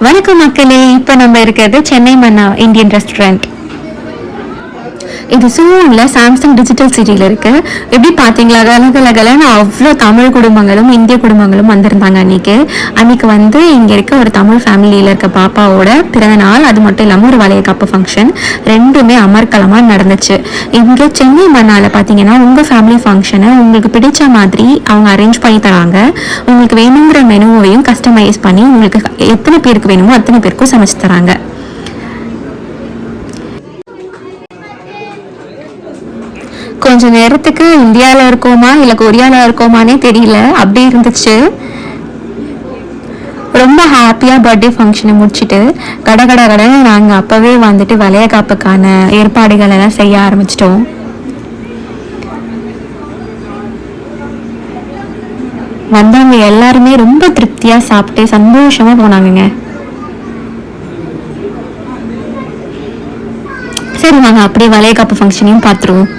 வணக்கம் மக்களே, இப்போ நம்ம இருக்கிறது சென்னை மன்னா இந்தியன் ரெஸ்டாரண்ட். இது சூனில் சாம்சங் டிஜிட்டல் சிட்டியில் இருக்குது. எப்படி பார்த்தீங்களா, கலகலகலன்னு அவ்வளோ தமிழ் குடும்பங்களும் இந்திய குடும்பங்களும் வந்திருந்தாங்க. அன்னைக்கு வந்து இங்கே இருக்க ஒரு தமிழ் ஃபேமிலியில் இருக்க பாப்பாவோட பிறந்த நாள். அது மட்டும் இல்லாமல் ஒரு வளையக்காப்பு ஃபங்க்ஷன், ரெண்டுமே அமர்க்கலமாக நடந்துச்சு. இங்கே சென்னை மன்னாவில் பார்த்தீங்கன்னா உங்கள் ஃபேமிலி ஃபங்க்ஷனை உங்களுக்கு பிடிச்ச மாதிரி அவங்க அரேஞ்ச் பண்ணி தராங்க. உங்களுக்கு வேணுங்கிற மெனுவையும் கஸ்டமைஸ் பண்ணி உங்களுக்கு எத்தனை பேருக்கு வேணுமோ அத்தனை பேருக்கும் சமைச்சு தராங்க. கொஞ்ச நேரத்துக்கு இந்தியாவில் இருக்கோமா இல்லை கொரியாவில் இருக்கோமானே தெரியல, அப்படி இருந்துச்சு. ரொம்ப ஹாப்பியாக பர்த்டே ஃபங்க்ஷனை முடிச்சுட்டு கடை நாங்கள் அப்போவே வந்துட்டு வளையகாப்புக்கான ஏற்பாடுகள் எல்லாம் செய்ய ஆரம்பிச்சிட்டோம். வந்தவங்க எல்லாருமே ரொம்ப திருப்தியாக சாப்பிட்டு சந்தோஷமாக போனாங்க. சரி, நாங்கள் அப்படியே வளையகாப்பு ஃபங்க்ஷனையும் பார்த்துருவோம்.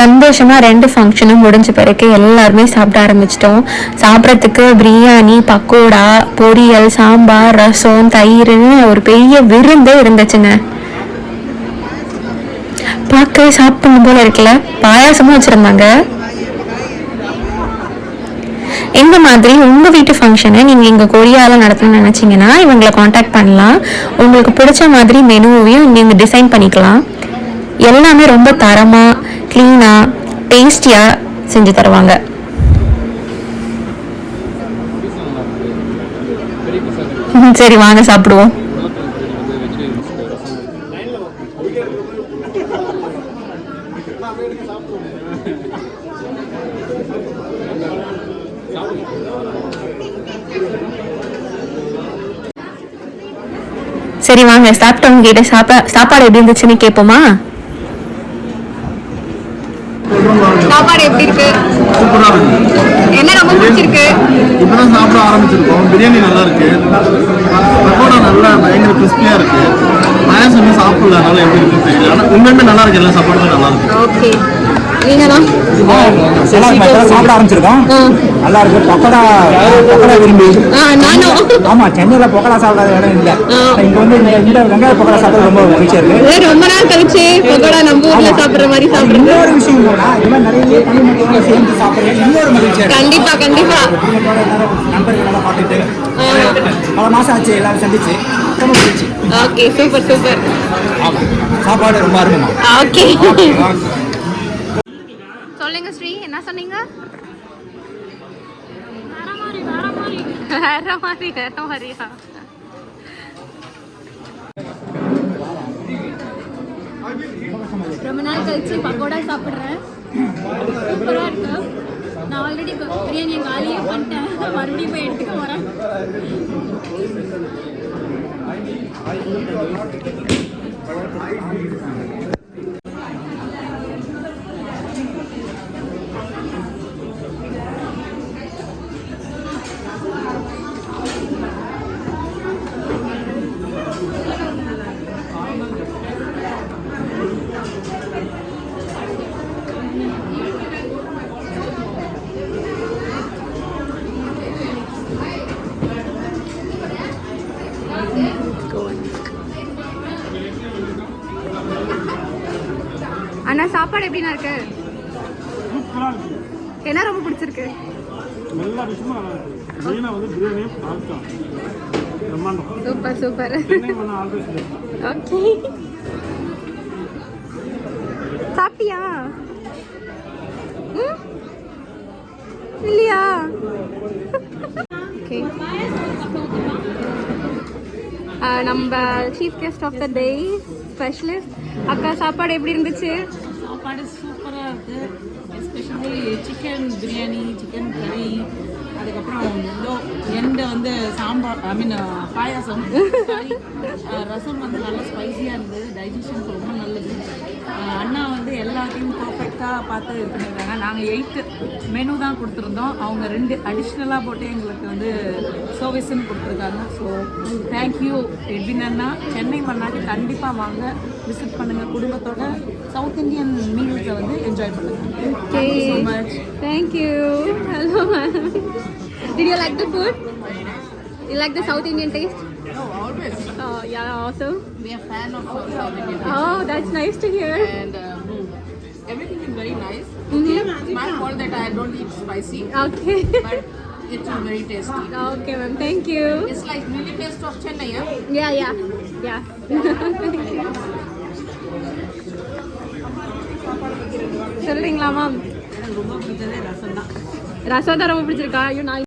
சந்தோஷமாக 2 ஃபங்க்ஷனும் முடிஞ்ச பிறகு எல்லாருமே சாப்பிட ஆரம்பிச்சிட்டோம். சாப்பிட்றதுக்கு பிரியாணி, பக்கோடா, பொரியல், சாம்பார், ரசம், தயிர்னு ஒரு பெரிய விருந்தே இருந்துச்சுங்க. பார்க்கவே சாப்பிடணும் போல இருக்குல்ல. பாயாசமும் வச்சுருந்தாங்க. இந்த மாதிரி உங்கள் வீட்டு ஃபங்க்ஷனை நீங்கள் இங்கே கொரியாவில் நடத்தணும்னு நினச்சிங்கன்னா இவங்களை காண்டாக்ட் பண்ணலாம். உங்களுக்கு பிடிச்ச மாதிரி மெனுவையும் நீங்கள் டிசைன் பண்ணிக்கலாம். எல்லாமே ரொம்ப தரமாக, க்ளீனாக, டேஸ்டியாக செஞ்சு தருவாங்க. சரி வாங்க சாப்பிடுவோம். சரி வாங்க சாப்பிட்டவங்க கிட்ட சாப்பாடு எப்படி இருந்துச்சுன்னு கேட்போமா? சாப்பாடு எப்படி இருக்கு? சூப்பரா இருக்கு. என்ன ரொம்ப பிடிச்சிருக்கு? இப்பதான் சாப்பிட ஆரம்பிச்சிருக்கோம். பிரியாணி நல்லா இருக்கு, பக்கோடா நல்லா பயங்கர கிறிஸ்பியா இருக்கு. பாயாசம் இன்னும் சாப்பிடல, அதனால எப்படி இருக்குன்னு தெரியல. ஆனா உண்மையுமே நல்லா இருக்கு, எல்லா சாப்பாடுமே நல்லா இருக்கு. ஓகே, நீங்களாம் சாப்பிட ஆரம்பிச்சிருக்கோம். நல்லா இருக்கு. பக்கோடா விரும்பி. ஆமா, சென்னையில பக்கோடா சாப்பிடாத இடம் இல்ல. இங்க வந்து இந்த வெங்காய பக்கோடா சாப்பிட ரொம்ப மகிழ்ச்சியா இருக்கு. ரொம்ப நாள் கழிச்சு பக்கோடா நம்ம ஊர்ல சாப்பிடுற மாதிரி சாப்பிடுறது இன்னொரு விஷயம் என்னன்னா, இந்த நிறைய தமிழ்நாட்டுல சேர்ந்து சாப்பிடுறது இன்னொரு மகிழ்ச்சியா இருக்கு. கண்டிப்பா கண்டிப்பா. நண்பர்களோட பார்த்துட்டு பல மாசம் ஆச்சு, எல்லாரும் சந்திச்சு ரொம்ப மகிழ்ச்சி. Okay, super super. சாப்பாடு ரொம்ப அருமைமா. ஓகே, சொல்லுங்க ஸ்ரீ, என்ன சொன்னீங்க? வேற மாதிரியா? ரொம்ப நாள் கழிச்சு பக்கோடா சாப்பிட்றேன். சூப்பராக இருக்கு. நான் ஆல்ரெடி பிரியாணி காலியே பண்ணிட்டேன், மறுபடியும் போய் எடுத்துக்க போகிறேன். அண்ணா சாப்பாடு எப்படின்னா இருக்கு? என்ன ரொம்ப பிடிச்சிருக்கு? எல்லா விஷயமும் நல்லா இருக்கு. மெயினா வந்து பிரியாணி சாப்பிட்டோம். பிரம்மாண்டம். Super super. ஓகே, சாப்பிட்டியா? இல்லையா? ஓகே, நம்ம chief guest of the day specialist அக்கா, சாப்பாடு எப்படி இருந்துச்சு? சாப்பாடு சூப்பராக இருக்குது. எஸ்பெஷலி சிக்கன் பிரியாணி, சிக்கன் கறி, அதுக்கப்புறம் எந்த வந்து சாம்பார், ஐ மீன் பாயாசம், ரசம் வந்து நல்லா ஸ்பைஸியாக இருந்தது. டைஜஷனுக்கு ரொம்ப நல்லது. அண்ணா வந்து எல்லாத்தையும் பர்ஃபெக்டாக பார்த்து இது பண்ணியிருக்காங்க. நாங்கள் 8 மெனு தான் கொடுத்துருந்தோம். அவங்க 2 அடிஷ்னலாக போட்டு எங்களுக்கு வந்து சர்வீஸ்ன்னு கொடுத்துருக்காங்க. ஸோ தேங்க்யூ எட்வின் அண்ணா. சென்னை மண்ணாக்கு கண்டிப்பாக வாங்க, விசிட் பண்ணுங்கள் குடும்பத்தோட. சவுத் இந்தியன் மீல்ஸை வந்து என்ஜாய் பண்ணுங்கள். Thank you so much. Thank you. Hello, ma'am. Did you like the food? You like the South Indian taste? Oh, always. Oh, yeah, awesome. We are fan of South Indian. Oh, that's nice to hear. And everything is very nice. It's my fault that I don't eat spicy, Okay. but it's very tasty. Okay, ma'am. Thank you. It's like really taste of Chennai, yeah? Yeah, yeah. Yeah. சொல்றீங்களா ma'am? எனக்கு ரொம்ப பிடிச்சதே ரசம் தான். ரசம் தான் ரொம்ப பிடிச்சிருக்கா? ஐயோ, நான்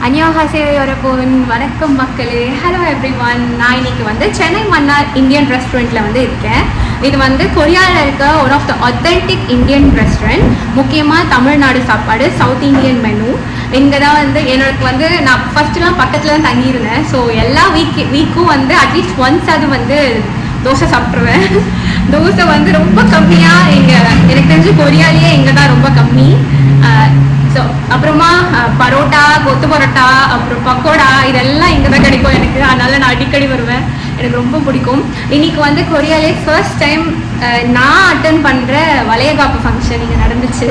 அன்யோஹாசே யோரபோன். வணக்கம் மக்களே. Hello everyone. நான் இன்னைக்கு வந்து சென்னை மன்னார் இந்தியன் ரெஸ்டாரண்ட்டில் வந்து இருக்கேன். இது வந்து கொரியாவில் இருக்க one of the authentic Indian restaurant. முக்கியமாக தமிழ்நாடு சாப்பாடு, சவுத் இந்தியன் மெனு. இங்கே தான் வந்து எனக்கு வந்து நான் ஃபஸ்ட்டுலாம் பக்கத்தில் தான் தங்கியிருந்தேன். ஸோ எல்லா வீக்கும் வந்து அட்லீஸ்ட் ஒன்ஸ் அது வந்து தோசை சாப்பிட்ருவேன். தோசை வந்து ரொம்ப கம்மியாக இங்கே எனக்கு தெரிஞ்சு கொரியாலேயே இங்கே தான் ரொம்ப கம்மி. ஸோ அப்புறமா பரோட்டா, கொத்து பரோட்டா, அப்புறம் பக்கோடா இதெல்லாம் இங்கே தான் கிடைக்கும் எனக்கு. அதனால நான் அடிக்கடி வருவேன், எனக்கு ரொம்ப பிடிக்கும். இன்னைக்கு வந்து கொரியாலே ஃபர்ஸ்ட் டைம் நான் அட்டன் பண்ணுற வளையகாப்பு ஃபங்க்ஷன் இங்கே நடந்துச்சு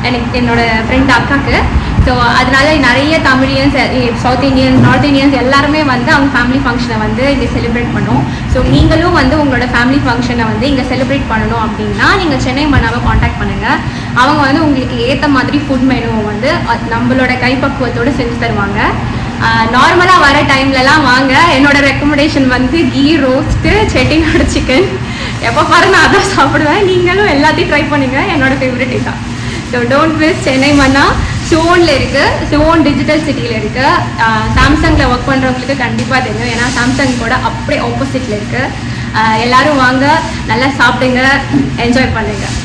எனக்கு, என்னோட ஃப்ரெண்ட் அக்காவுக்கு. ஸோ அதனால நிறைய Tamilians, south Indians, north Indians எல்லாருமே வந்து அவங்க ஃபேமிலி ஃபங்க்ஷனை வந்து இங்கே செலிப்ரேட் பண்ணோம். ஸோ நீங்களும் வந்து உங்களோட ஃபேமிலி ஃபங்க்ஷனை வந்து இங்கே செலிப்ரேட் பண்ணணும் அப்படின்னா நீங்கள் சென்னை மன்னாவை காண்டாக்ட் பண்ணுங்கள். அவங்க வந்து உங்களுக்கு ஏற்ற மாதிரி ஃபுட் மெனுவை வந்து நம்மளோட கைப்பக்குவத்தோடு செஞ்சு தருவாங்க. நார்மலாக வர டைம்லலாம் வாங்க. என்னோட ரெக்கமெண்டேஷன் வந்து கீ ரோஸ்ட்டு, செட்டிநாடு சிக்கன். எப்போ பாரு நான் அதான் சாப்பிடுவேன். நீங்களும் எல்லாத்தையும் ட்ரை பண்ணுங்க, என்னோட ஃபேவரட் இதுதான். ஸோ டோன்ட் மிஸ் சென்னை மன்னா. சுவோனில் இருக்குது, சுவோன் டிஜிட்டல் சிட்டியில் இருக்குது. சாம்சங்கில் ஒர்க் பண்ணுறவங்களுக்கு கண்டிப்பாக தெரியும், ஏன்னா சாம்சங் கூட அப்படியே ஆப்போசிட்டில் இருக்குது. எல்லோரும் வாங்க, நல்லா சாப்பிடுங்க, என்ஜாய் பண்ணுங்கள்.